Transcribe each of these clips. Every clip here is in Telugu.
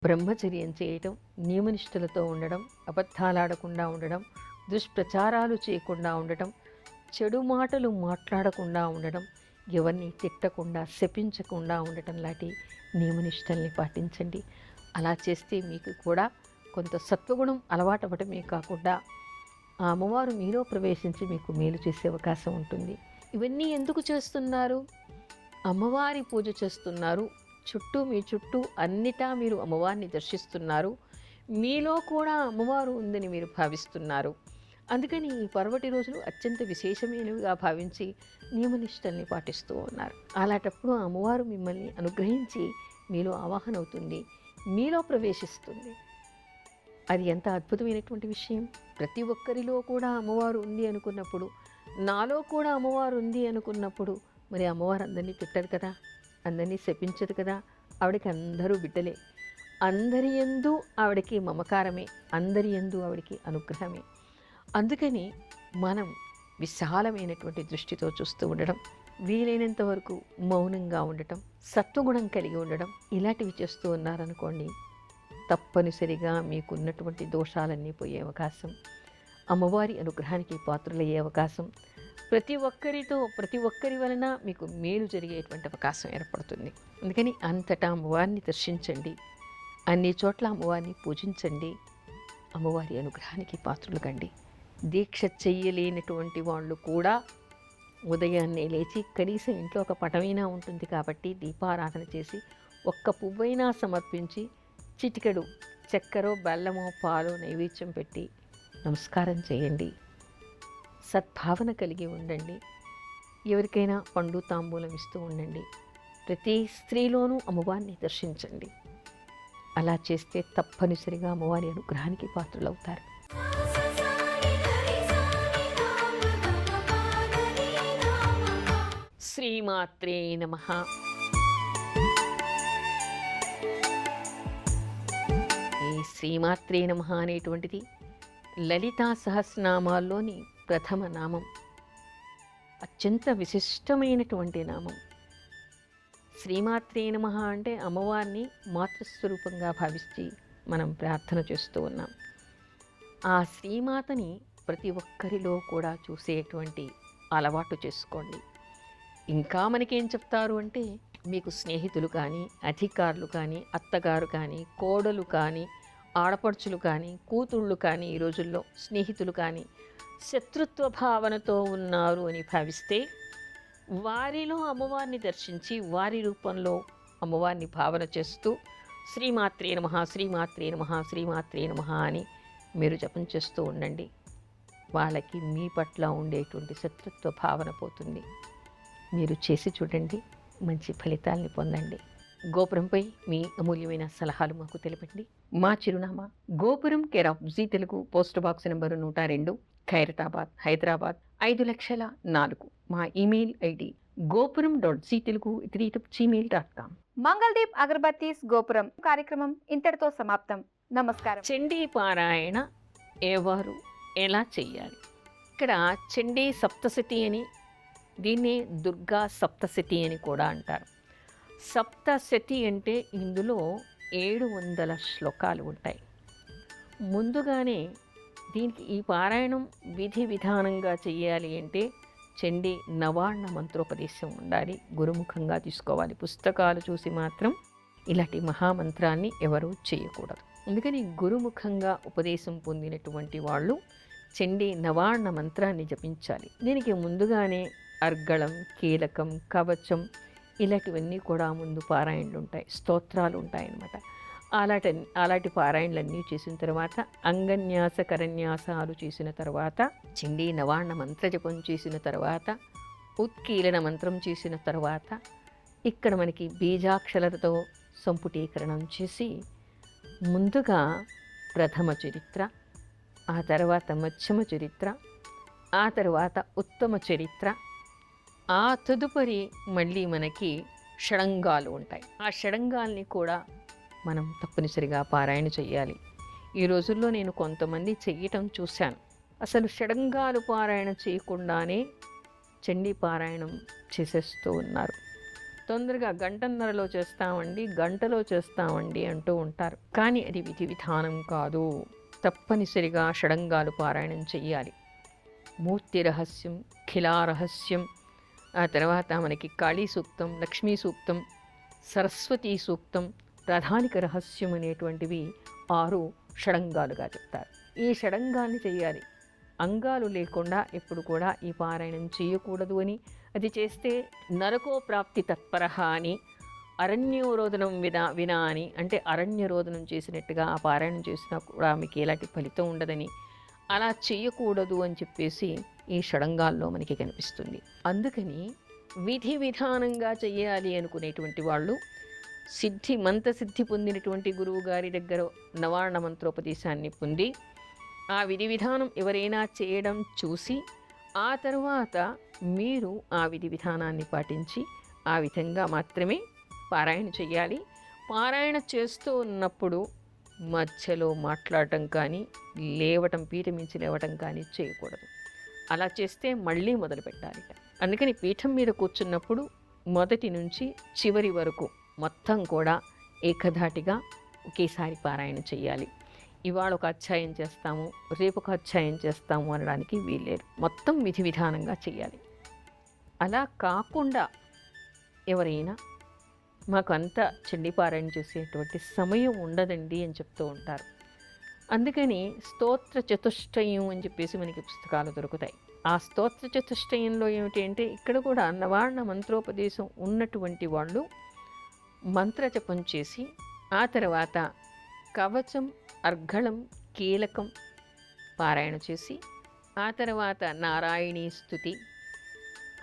బ్రహ్మచర్యం చేయటం, నియమనిష్టలతో ఉండడం, అబద్ధాలాడకుండా ఉండడం, దుష్ప్రచారాలు చేయకుండా ఉండటం, చెడు మాటలు మాట్లాడకుండా ఉండడం, ఎవరిని తిట్టకుండా శపించకుండా ఉండటం లాంటి నియమనిష్టల్ని పాటించండి. అలా చేస్తే మీకు కూడా కొంత సత్వగుణం అలవాటవ్వటమే కాకుండా ఆ అమ్మవారు మీలో ప్రవేశించి మీకు మేలు చేసే అవకాశం ఉంటుంది. ఇవన్నీ ఎందుకు చేస్తున్నారు? అమ్మవారి పూజ చేస్తున్నారు. మీ చుట్టూ అన్నిటా మీరు అమ్మవారిని దర్శిస్తున్నారు. మీలో కూడా అమ్మవారు ఉందని మీరు భావిస్తున్నారు. అందుకని ఈ పర్వటి రోజులు అత్యంత విశేషమైనవిగా భావించి నియమనిష్టల్ని పాటిస్తూ ఉన్నారు. అలాంటప్పుడు ఆ అమ్మవారు మిమ్మల్ని అనుగ్రహించి మీలో ఆవాహన అవుతుంది, మీలో ప్రవేశిస్తుంది. అది ఎంత అద్భుతమైనటువంటి విషయం. ప్రతి ఒక్కరిలో కూడా అమ్మవారు ఉంది అనుకున్నప్పుడు, నాలో కూడా అమ్మవారు ఉంది అనుకున్నప్పుడు, మరి అమ్మవారు అందరినీ తిట్టదు కదా, అందరినీ శపించదు కదా. ఆవిడకి అందరూ బిడ్డలే, అందరి యందు ఆవిడకి మమకారమే, అందరి యందు ఆవిడకి అనుగ్రహమే. అందుకని మనం విశాలమైనటువంటి దృష్టితో చూస్తూ ఉండడం, వీలైనంత వరకు మౌనంగా ఉండటం, సత్వగుణం కలిగి ఉండడం, ఇలాంటివి చేస్తూ ఉన్నారనుకోండి, తప్పనిసరిగా మీకున్నటువంటి దోషాలన్నీ పోయే అవకాశం, అమ్మవారి అనుగ్రహానికి పాత్రులయ్యే అవకాశం, ప్రతి ఒక్కరి వలన మీకు మేలు జరిగేటువంటి అవకాశం ఏర్పడుతుంది. అందుకని అంతటా అమ్మవారిని దర్శించండి, అన్ని చోట్ల అమ్మవారిని పూజించండి, అమ్మవారి అనుగ్రహానికి పాత్రులు కండి. దీక్ష చెయ్యలేనటువంటి వాళ్ళు కూడా ఉదయాన్నే లేచి కనీసం ఇంట్లో ఒక పటమైనా ఉంటుంది కాబట్టి దీపారాధన చేసి ఒక్క పువ్వైనా సమర్పించి చిటికెడు చక్కెరో బెల్లమో పాలో నైవేద్యం పెట్టి నమస్కారం చేయండి. సద్భావన కలిగి ఉండండి. ఎవరికైనా పండు తాంబూలం ఇస్తూ ఉండండి. ప్రతి స్త్రీలోనూ అమ్మవారిని దర్శించండి. అలా చేస్తే తప్పనిసరిగా అమ్మవారి అనుగ్రహానికి పాత్రలవుతారు. శ్రీమాత్రే నమః. ఈ శ్రీమాత్రే నమః అనేటువంటిది లలితా సహస్రనామాల్లోని ప్రథమ నామం, అత్యంత విశిష్టమైనటువంటి నామం. శ్రీమాత్రే నమః అంటే అమ్మవారిని మాతృస్వరూపంగా భావించి మనం ప్రార్థన చేస్తూ ఉన్నాం. ఆ శ్రీమాతని ప్రతి ఒక్కరిలో కూడా చూసేటువంటి అలవాటు చేసుకోండి. ఇంకా మనకేం చెప్తారు అంటే, మీకు స్నేహితులు కానీ, అధికారులు కానీ, అత్తగారు కానీ, కోడలు కానీ, ఆడపడుచులు కానీ, కూతుళ్ళు కానీ, ఈ రోజుల్లో స్నేహితులు కానీ శత్రుత్వ భావనతో ఉన్నారు అని భావిస్తే, వారిలో అమ్మవారిని దర్శించి వారి రూపంలో అమ్మవారిని భావన చేస్తూ శ్రీమాత్రే నమః, శ్రీమాత్రే నమః, శ్రీమాత్రే నమః అని మీరు జపం చేస్తూ ఉండండి. వాళ్ళకి మీ పట్ల ఉండేటువంటి శత్రుత్వ భావన పోతుంది. మీరు చేసి చూడండి, మంచి ఫలితాలని పొందండి. గోపురంపై మీ అమూల్యమైన సలహాలు మాకు తెలపండి. మా చిరునామా గోపురం, care of Zee Telugu, post box number 102, Khairatabad, Hyderabad 5,04,000. మా ఈమెయిల్ ఐడి gopuram.ztelugu@gmail.com. మంగళదీప్ అగరబత్తీస్ గోపురం కార్యక్రమం ఇంతటితో సమాప్తం. నమస్కారం. చండీ పారాయణ ఎవరు ఎలా చెయ్యాలి? ఇక్కడ చండీ సప్తశతి అని, దీన్నే దుర్గా సప్తశతి అని కూడా అంటారు. సప్తశతి అంటే ఇందులో 700 శ్లోకాలు ఉంటాయి. ముందుగానే దీనికి ఈ పారాయణం విధి విధానంగా చెయ్యాలి అంటే చండీ నవార్ణ మంత్రోపదేశం ఉండాలి, గురుముఖంగా తీసుకోవాలి. పుస్తకాలు చూసి మాత్రం ఇలాంటి మహామంత్రాన్ని ఎవరూ చేయకూడదు. అందుకని గురుముఖంగా ఉపదేశం పొందినటువంటి వాళ్ళు చండీ నవార్ణ మంత్రాన్ని జపించాలి. దీనికి ముందుగానే అర్గళం, కీలకం, కవచం ఇలాంటివన్నీ కూడా ముందు పారాయణలు ఉంటాయి, స్తోత్రాలు ఉంటాయన్నమాట. అలాంటి పారాయణలన్నీ చేసిన తర్వాత, అంగన్యాస కరన్యాసాలు చేసిన తర్వాత, చండీ నవార్ణ మంత్ర జపం చేసిన తర్వాత, ఉత్కీలన మంత్రం చేసిన తర్వాత, ఇక్కడ మనకి బీజాక్షరలతో సంపుటీకరణం చేసి ముందుగా ప్రథమ చరిత్ర, ఆ తర్వాత మధ్యమ చరిత్ర, ఆ తర్వాత ఉత్తమ చరిత్ర, ఆ తదుపరి మళ్ళీ మనకి షడంగాలు ఉంటాయి. ఆ షడంగాల్ని కూడా మనం తప్పనిసరిగా పారాయణ చెయ్యాలి. ఈ రోజుల్లో నేను కొంతమంది చెయ్యటం చూశాను. అసలు షడంగాలు పారాయణ చేయకుండానే చండీ పారాయణం చేసేస్తూ ఉన్నారు. తొందరగా గంటన్నరలో చేస్తామండి, గంటలో చేస్తామండి అంటూ ఉంటారు. కానీ అది విధి విధానం కాదు. తప్పనిసరిగా షడంగాలు పారాయణం చెయ్యాలి. మూర్తి రహస్యం, ఖిలా రహస్యం, ఆ తర్వాత మనకి కాళీ సూక్తం, లక్ష్మీ సూక్తం, సరస్వతీ సూక్తం, ప్రధానిక రహస్యం అనేటువంటివి 6 షడంగాలుగా చెప్తారు. ఈ షడంగాల్ని చెయ్యాలి. అంగాలు లేకుండా ఎప్పుడు కూడా ఈ పారాయణం చేయకూడదు అని, అది చేస్తే నరకో ప్రాప్తి తత్పరహ అని, అరణ్యోరోదనం వినా అని, అంటే అరణ్యరోదనం చేసినట్టుగా ఆ పారాయణం చేసినా కూడా మీకు ఎలాంటి ఫలితం ఉండదని, అలా చేయకూడదు అని చెప్పేసి ఈ షడంగాల్లో మనకి కనిపిస్తుంది. అందుకని విధి విధానంగా చెయ్యాలి అనుకునేటువంటి వాళ్ళు మంత్రసిద్ధి పొందినటువంటి గురువు గారి దగ్గర నవార్ణ మంత్రోపదేశాన్ని పొంది ఆ విధి విధానం ఎవరైనా చేయడం చూసి ఆ తర్వాత మీరు ఆ విధి విధానాన్ని పాటించి ఆ విధంగా మాత్రమే పారాయణ చెయ్యాలి. పారాయణ చేస్తూ ఉన్నప్పుడు మధ్యలో మాట్లాడటం కానీ, లేవటం, పీఠం మించి లేవటం కానీ చేయకూడదు. అలా చేస్తే మళ్ళీ మొదలు పెట్టాలి. అందుకని పీఠం మీద కూర్చున్నప్పుడు మొదటి నుంచి చివరి వరకు మొత్తం కూడా ఏకధాటిగా ఒకేసారి పారాయణ చెయ్యాలి. ఇవాళ ఒక అధ్యాయం చేస్తాము, రేపు ఒక అధ్యాయం చేస్తాము అనడానికి వీల్లేదు. మొత్తం విధి విధానంగా చెయ్యాలి. అలా కాకుండా ఎవరైనా మాకు అంతా చండీ పారాయణ చేసేటువంటి సమయం ఉండదండి అని చెప్తూ ఉంటారు. అందుకని స్తోత్ర చతుష్టయం అని చెప్పేసి మనకి పుస్తకాలు దొరుకుతాయి. ఆ స్తోత్ర చతుష్టయంలో ఏమిటి అంటే ఇక్కడ కూడా నవార్ణ మంత్రోపదేశం ఉన్నటువంటి వాళ్ళు మంత్రజపం చేసి ఆ తర్వాత కవచం, అర్ఘళం, కీలకం పారాయణ చేసి ఆ తర్వాత నారాయణీ స్తుతి,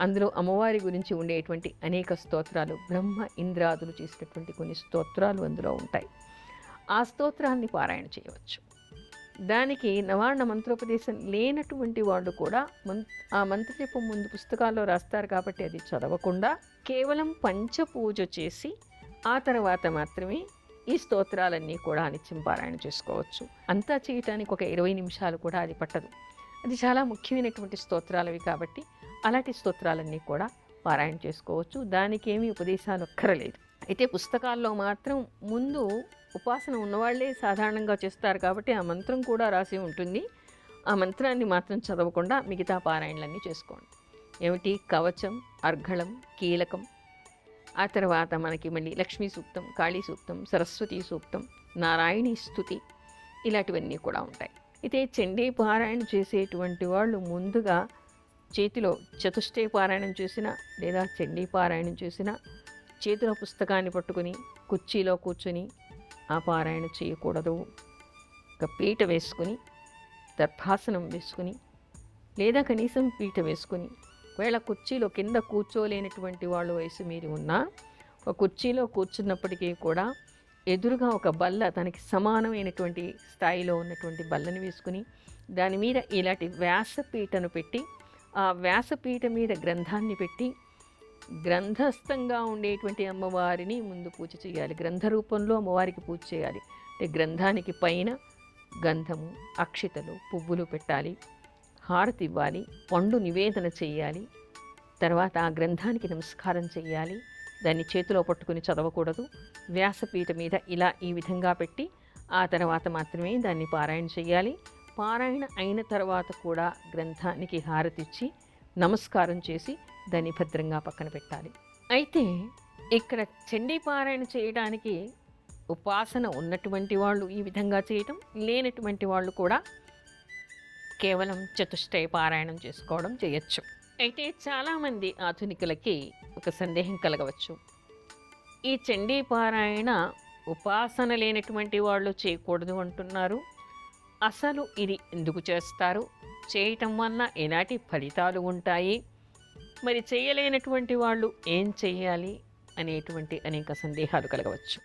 అందులో అమ్మవారి గురించి ఉండేటువంటి అనేక స్తోత్రాలు, బ్రహ్మ ఇంద్రాదులు చేసినటువంటి కొన్ని స్తోత్రాలు అందులో ఉంటాయి. ఆ స్తోత్రాన్ని పారాయణ చేయవచ్చు. దానికి నవార్ణ మంత్రోపదేశం లేనటువంటి వాళ్ళు కూడా ఆ మంత్రజపం ముందు పుస్తకాల్లో రాస్తారు కాబట్టి అది చదవకుండా కేవలం పంచపూజ చేసి ఆ తర్వాత మాత్రమే ఈ స్తోత్రాలన్నీ కూడా నిత్యం పారాయణ చేసుకోవచ్చు. అంతా చేయటానికి ఒక 20 నిమిషాలు కూడా అది పట్టదు. అది చాలా ముఖ్యమైనటువంటి స్తోత్రాలవి కాబట్టి అలాంటి స్తోత్రాలన్నీ కూడా పారాయణ చేసుకోవచ్చు. దానికి ఏమీ ఉపదేశాలు అక్కరలేదు. అయితే పుస్తకాల్లో మాత్రం ముందు ఉపాసన ఉన్నవాళ్లే సాధారణంగా చేస్తారు కాబట్టి ఆ మంత్రం కూడా రాసి ఉంటుంది. ఆ మంత్రాన్ని మాత్రం చదవకుండా మిగతా పారాయణలన్నీ చేసుకోండి. ఏమిటి? కవచం, అర్ఘళం, కీలకం, ఆ తర్వాత మనకి మళ్ళీ లక్ష్మీ సూక్తం, కాళీ సూక్తం, సరస్వతీ సూక్తం, నారాయణీ స్తుతి, ఇలాంటివన్నీ కూడా ఉంటాయి. అయితే చండీ పారాయణ చేసేటువంటి వాళ్ళు ముందుగా చేతిలో చతుష్టయ పారాయణం చేసినా లేదా చండీ పారాయణం చేసినా చేతిలో పుస్తకాన్ని పట్టుకుని కుర్చీలో కూర్చొని ఆ పారాయణ చేయకూడదు. ఒక పీట వేసుకుని, దర్భాసనం వేసుకుని, లేదా కనీసం పీట వేసుకుని, ఒకవేళ కుర్చీలో కింద కూర్చోలేనటువంటి వాళ్ళు వయసు మీరు ఉన్నా ఒక కుర్చీలో కూర్చున్నప్పటికీ కూడా ఎదురుగా ఒక బల్ల, తనకి సమానమైనటువంటి స్థాయిలో ఉన్నటువంటి బల్లని వేసుకుని దాని మీద ఇలాంటి వ్యాసపీఠను పెట్టి ఆ వ్యాసపీఠ మీద గ్రంథాన్ని పెట్టి గ్రంథస్థంగా ఉండేటువంటి అమ్మవారిని ముందు పూజ చేయాలి. గ్రంథ రూపంలో అమ్మవారికి పూజ చేయాలి. అంటే గ్రంథానికి పైన గంధము, అక్షితలు, పువ్వులు పెట్టాలి, హారతి ఇవ్వాలి, పండు నివేదన చేయాలి. తర్వాత ఆ గ్రంథానికి నమస్కారం చేయాలి. దాన్ని చేతిలో పట్టుకుని చదవకూడదు. వ్యాసపీఠ మీద ఇలా ఈ విధంగా పెట్టి ఆ తర్వాత మాత్రమే దాన్ని పారాయణ చేయాలి. పారాయణ అయిన తర్వాత కూడా గ్రంథానికి హారతిచ్చి నమస్కారం చేసి దాన్ని భద్రంగా పక్కన పెట్టాలి. అయితే ఇక్కడ చండీ పారాయణ చేయడానికి ఉపాసన ఉన్నటువంటి వాళ్ళు ఈ విధంగా చేయటం, లేనటువంటి వాళ్ళు కూడా కేవలం చతుష్టయ పారాయణం చేసుకోవడం చేయొచ్చు. అయితే చాలామంది ఆధునికులకి ఒక సందేహం కలగవచ్చు. ఈ చండీ పారాయణ ఉపాసన లేనటువంటి వాళ్ళు చేయకూడదు అంటున్నారు. అసలు ఇది ఎందుకు చేస్తారు? చేయటం వల్ల ఎలాంటి ఫలితాలు ఉంటాయి? మరి చేయలేనటువంటి వాళ్ళు ఏం చేయాలి అనేటువంటి అనేక సందేహాలు కలగవచ్చు.